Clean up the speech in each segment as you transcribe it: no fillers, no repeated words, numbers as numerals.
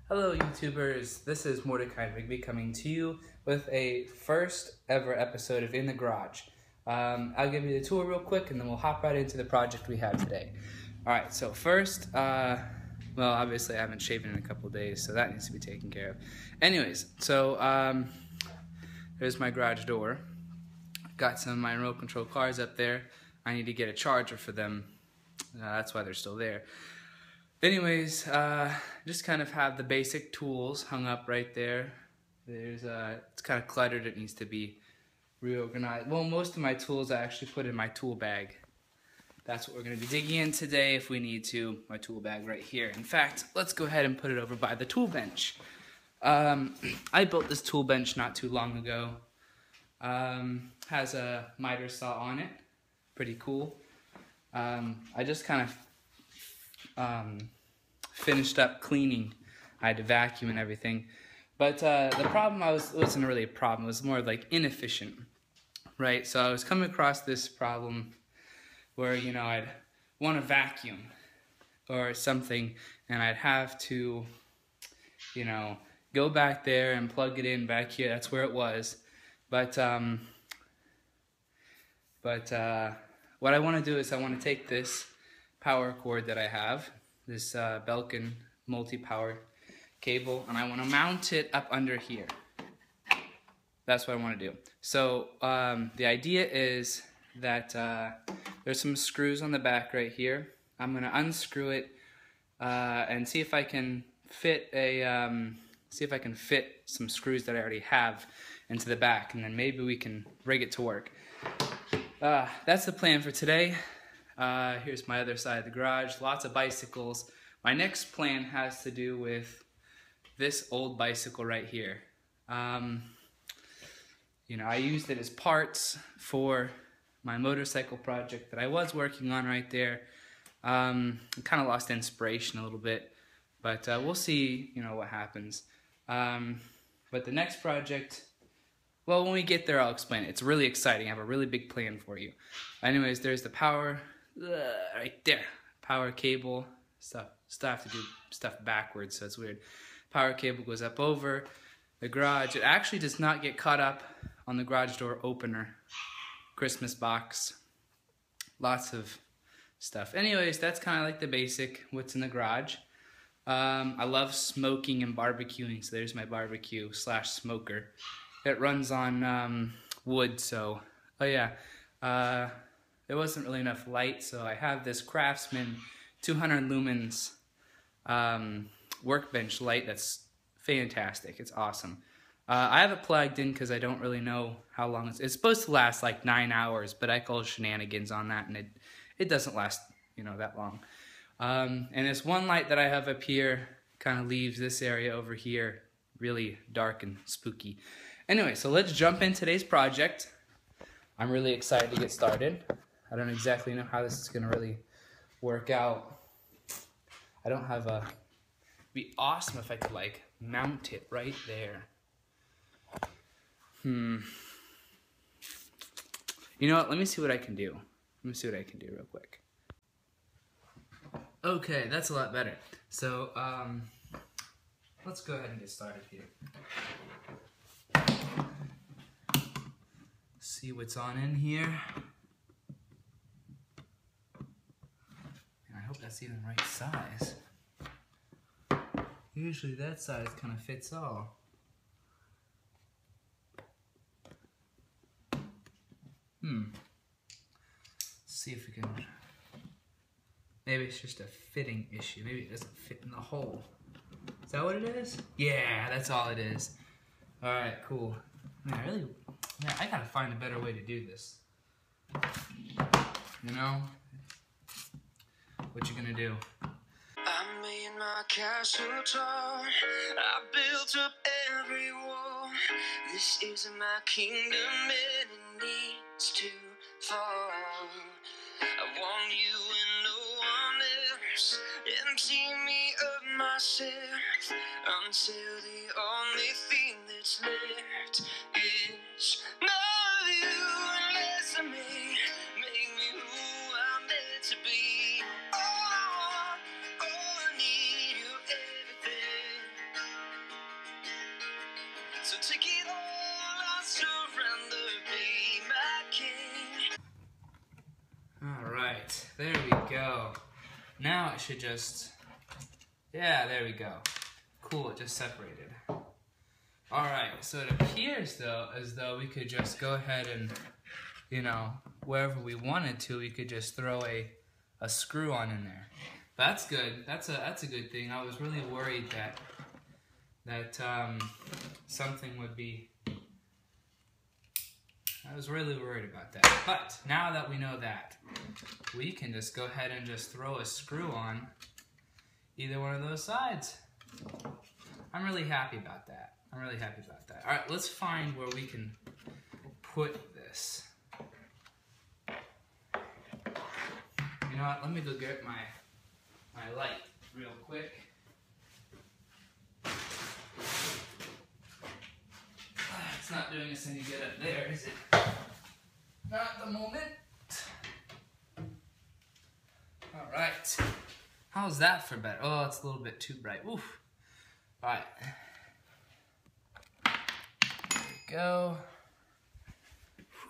Hello YouTubers, this is Mordecai Rigby coming to you with a first ever episode of In the Garage. I'll give you the tour real quick and then we'll hop right into the project we have today. Alright, so first, well obviously I haven't shaven in a couple of days, so that needs to be taken care of. Anyways, so there's my garage door. Got some of my remote control cars up there. I need to get a charger for them, that's why they're still there. Anyways, just kind of have the basic tools hung up right there. There's it's kind of cluttered, it needs to be reorganized. Well, most of my tools I actually put in my tool bag. That's what we're going to be digging in today if we need to. My tool bag right here. In fact, let's go ahead and put it over by the tool bench. I built this tool bench not too long ago. Has a miter saw on it. Pretty cool. I just kind of finished up cleaning. I had to vacuum and everything, but the problem wasn't really a problem. It was more like inefficient, right? So I was coming across this problem where I'd want to vacuum or something, and I'd have to go back there and plug it in back here. That's where it was, but what I want to do is I want to take this power cord that I have, this Belkin multi-power cable, and I want to mount it up under here. That's what I want to do. So the idea is that there's some screws on the back right here. I'm going to unscrew it and see if I can fit some screws that I already have into the back, and then maybe we can rig it to work. That's the plan for today. Here's my other side of the garage, lots of bicycles. My next plan has to do with this old bicycle right here. I used it as parts for my motorcycle project that I was working on right there. I kind of lost inspiration a little bit, but we'll see, what happens. But the next project, well, when we get there, I'll explain it. It's really exciting. I have a really big plan for you. Anyways, there's the power. Right there, power cable. Still have to do stuff backwards, so it's weird. Power cable goes up over the garage. It actually does not get caught up on the garage door opener. Christmas box. Lots of stuff. Anyways, that's kind of like the basic what's in the garage. I love smoking and barbecuing, so there's my barbecue / smoker. It runs on wood, so oh yeah. There wasn't really enough light, so I have this Craftsman 200 lumens workbench light that's fantastic. It's awesome. I have it plugged in because I don't really know how long it's supposed to last, like 9 hours, but I call shenanigans on that, and it doesn't last that long. And this one light that I have up here kind of leaves this area over here really dark and spooky. Anyway, so let's jump in today's project. I'm really excited to get started. I don't exactly know how this is going to really work out. I don't have a... It'd be awesome if I could, like, mount it right there. You know what? Let me see what I can do. Let me see what I can do real quick. Okay, that's a lot better. So, let's go ahead and get started here. See what's on in here. I hope that's even the right size. Usually that size kind of fits all. See if we can... Maybe it's just a fitting issue. Maybe it doesn't fit in the hole. Is that what it is? Yeah, that's all it is. Alright, cool. Man, I gotta find a better way to do this. What you gonna do? I made my castle tall. I built up every wall. This is my kingdom and it needs to fall. I want you and no one else. Empty me of myself until the only thing that's left is none of you and less of me. Make me who I'm meant to be. All I want, all I need, you everything. Now it should just, yeah, there we go. Cool, it just separated. Alright, so it appears though as though we could just go ahead and, you know, wherever we wanted to, we could just throw a screw on in there. That's good. That's a good thing. I was really worried that something would be. I was really worried about that. But now that we know that, we can just go ahead and just throw a screw on either one of those sides. I'm really happy about that. I'm really happy about that. All right, let's find where we can put this. You know what? Let me go get my light real quick. It's not doing us any good up there, is it? Not at the moment. All right. How's that for better? Oh, it's a little bit too bright. Oof. All right. There we go.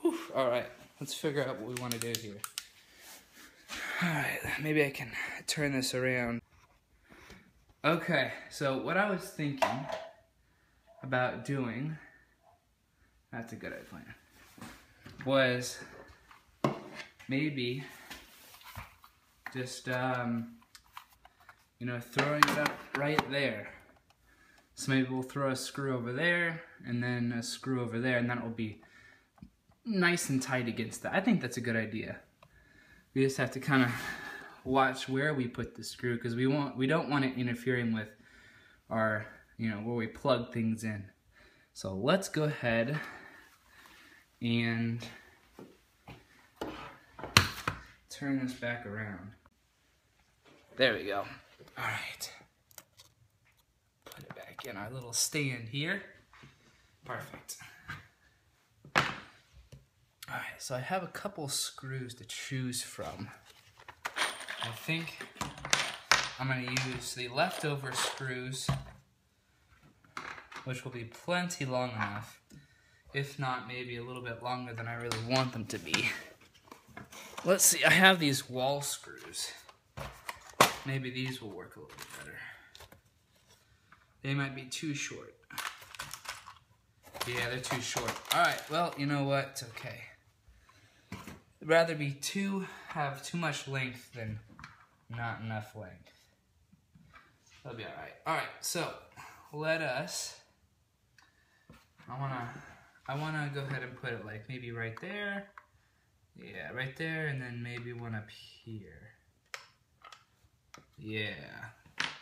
Whew. All right. Let's figure out what we want to do here. All right. Maybe I can turn this around. Okay. So what I was thinking about doing, that's a good plan, was maybe just, you know, throwing it up right there. So maybe we'll throw a screw over there, and then a screw over there, and that will be nice and tight against that. I think that's a good idea. We just have to kind of watch where we put the screw, because we don't want it interfering with our, you know, where we plug things in. So let's go ahead and turn this back around. There we go. All right. Put it back in our little stand here. Perfect. All right, so I have a couple screws to choose from. I think I'm going to use the leftover screws, which will be plenty long enough. If not, maybe a little bit longer than I really want them to be. Let's see, I have these wall screws. Maybe these will work a little bit better. They might be too short. Yeah, they're too short. Alright, well, you know what? It's okay. I'd rather have too much length than not enough length. That'll be alright. Alright, so let us, I wanna go ahead and put it like maybe right there. Yeah, right there, and then maybe one up here. Yeah,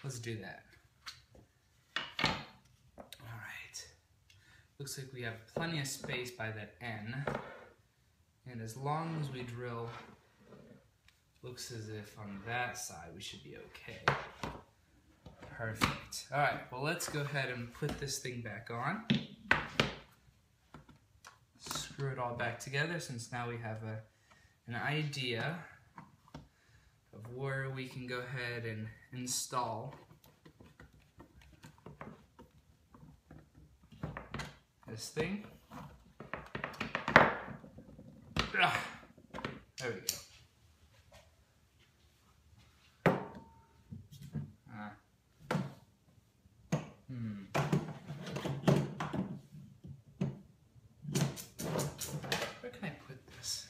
let's do that. Alright. Looks like we have plenty of space by that N. And as long as we drill, looks as if on that side we should be okay. Perfect. Alright, well let's go ahead and put this thing back on. Screw it all back together, since now we have an idea of where we can go ahead and install this thing. There we go. Where can I put this?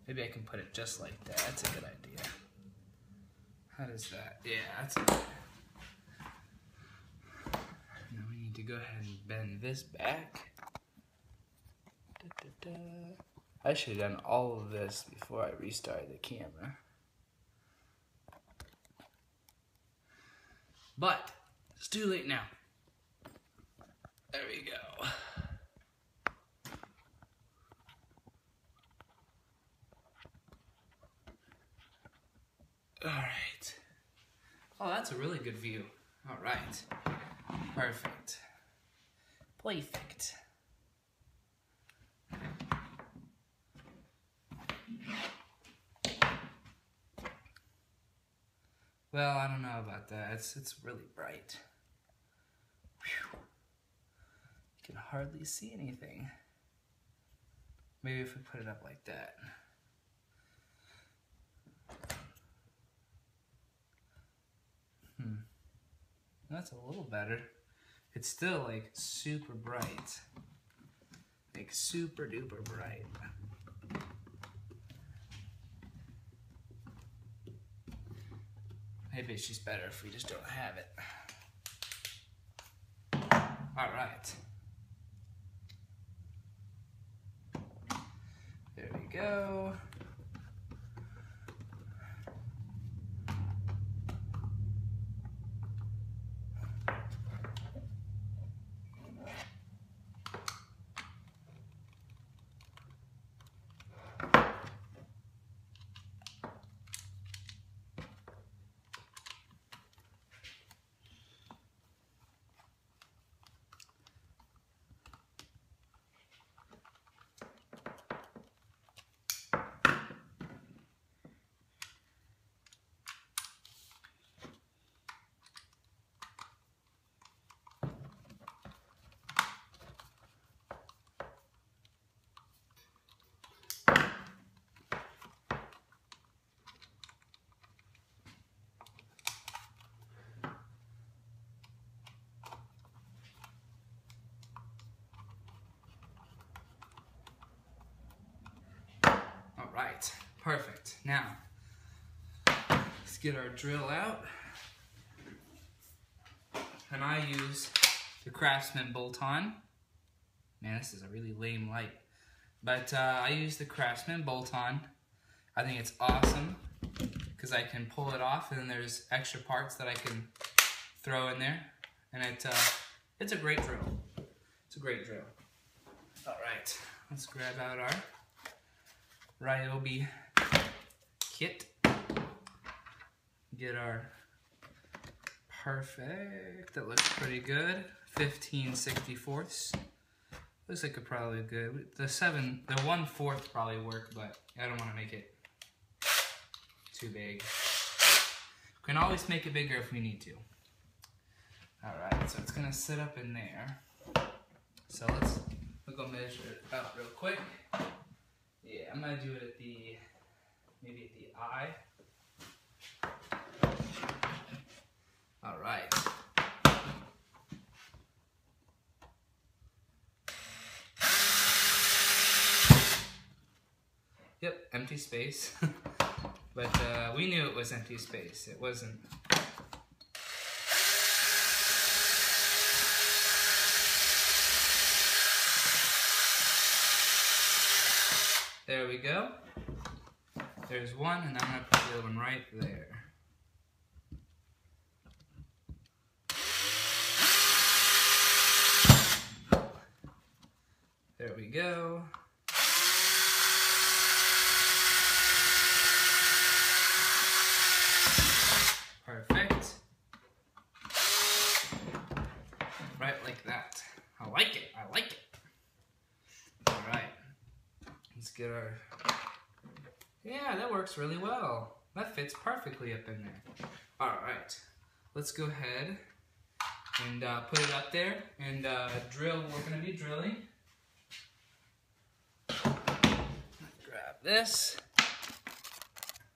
Maybe I can put it just like that. That's a good idea. How does that? Yeah, that's good. Now we need to go ahead and bend this back. I should have done all of this before I restarted the camera. But it's too late now. There we go. All right. Oh, that's a really good view. All right. Perfect. Perfect. Well, I don't know about that. It's really bright. Whew. You can hardly see anything. Maybe if we put it up like that. That's a little better. It's still like super bright. Like super duper bright. Maybe it's just better if we just don't have it. Alright. There we go. Alright, perfect. Now, let's get our drill out. And I use the Craftsman bolt-on. Man, this is a really lame light. But I use the Craftsman bolt-on. I think it's awesome because I can pull it off and then there's extra parts that I can throw in there. And it's a great drill. It's a great drill. Alright, let's grab out our Ryobi kit. Get our perfect. That looks pretty good. 15/64. Looks like it probably good. The 1/4 probably work, but I don't want to make it too big. We can always make it bigger if we need to. Alright, so it's gonna sit up in there. So we'll go measure it out real quick. Yeah, I'm gonna do it at maybe at the eye. Alright. Yep, empty space. But we knew it was empty space. It wasn't. There we go. There's one, and I'm gonna put the other one right there. There we go. Perfect. Right like that. I like it. I like it. All right. Let's get our... Yeah, that works really well. That fits perfectly up in there. All right. Let's go ahead and put it up there and drill. We're going to be drilling. Grab this.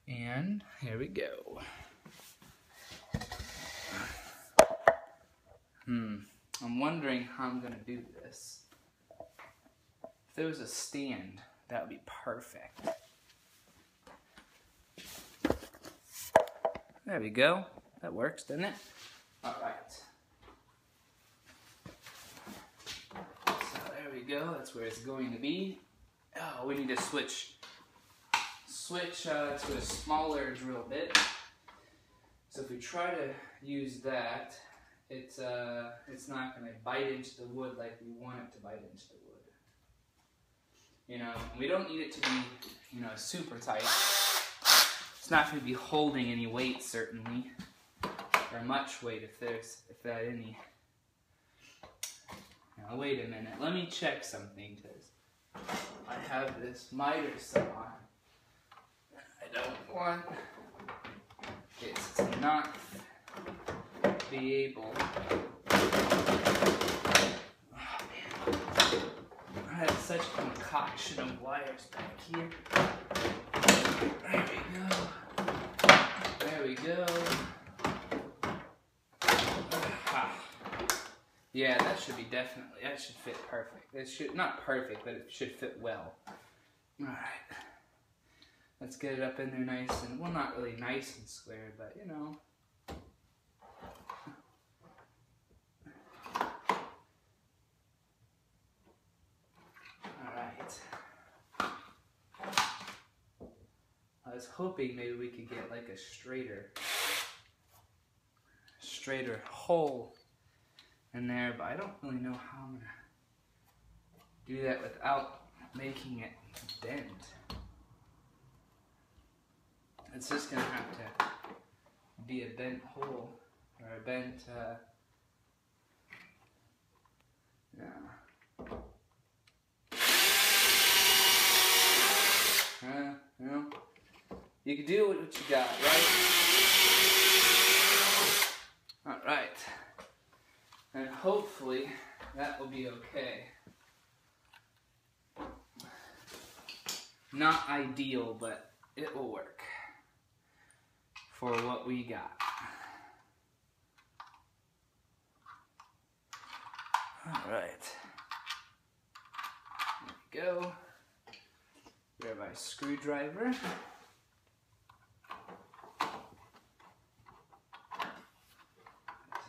And here we go. I'm wondering how I'm going to do this. If there was a stand, that would be perfect. There we go. That works, doesn't it? Alright. So there we go. That's where it's going to be. Oh, we need to switch to a smaller drill bit. So if we try to use that, it's not going to bite into the wood like we want it to bite into the wood. You know, we don't need it to be, you know, super tight. It's not going to be holding any weight, certainly, or much weight if that any. Now wait a minute, let me check something because I have this miter saw. I don't want it to not be able. Oh man, I have such a concoction of wires back here. There we go. There we go. Yeah, that should be definitely, that should fit perfect. It should, not perfect, but it should fit well. Alright. Let's get it up in there nice and, well, not really nice and square, but you know. Alright. I was hoping maybe we could get like a straighter hole in there, but I don't really know how I'm gonna do that without making it bend. It's just gonna have to be a bent hole, or a bent, you know, you can do what you got, right? Alright. And hopefully that will be okay. Not ideal, but it will work for what we got. Alright. There we go. Grab my screwdriver.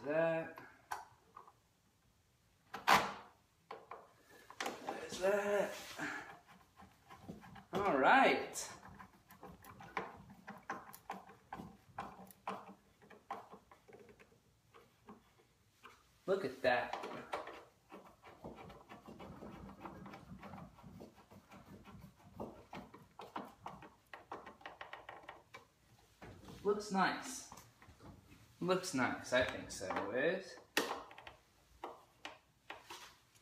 There's that. There's that. All right. Look at that. Looks nice. Looks nice, I think so.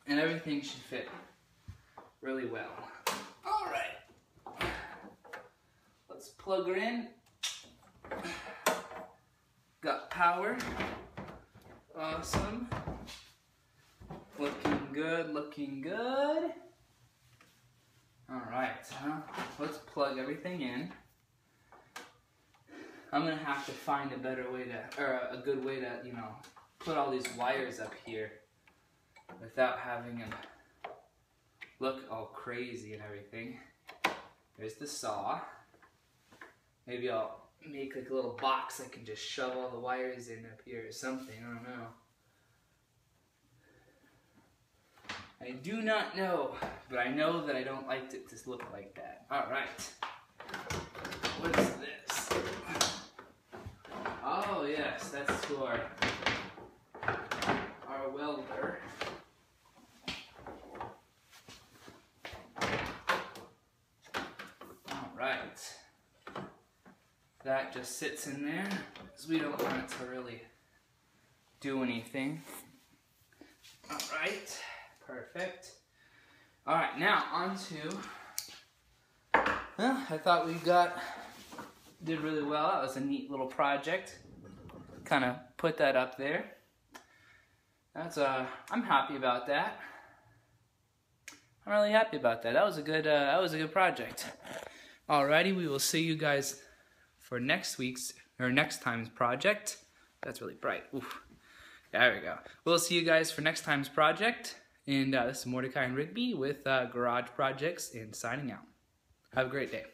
And everything should fit really well. Alright. Let's plug her in. Got power. Awesome. Looking good, looking good. Alright, let's plug everything in. I'm gonna have to find a better way to, or a good way to, you know, put all these wires up here without having them look all crazy and everything. There's the saw. Maybe I'll make like a little box I can just shove all the wires in up here or something, I don't know. I do not know, but I know that I don't like it to look like that. Alright. What is this? Oh yes, that's to our welder. Alright. That just sits in there, because we don't want it to really do anything. Alright, perfect. Alright, now on to, well, I thought we did really well. That was a neat little project. Kind of put that up there. That's I'm happy about that. I'm really happy about that. That was a good project. Alrighty, we will see you guys for next time's project. That's really bright. Oof. There we go. We'll see you guys for next time's project. And this is Mordecai and Rigby with Garage Projects and signing out. Have a great day.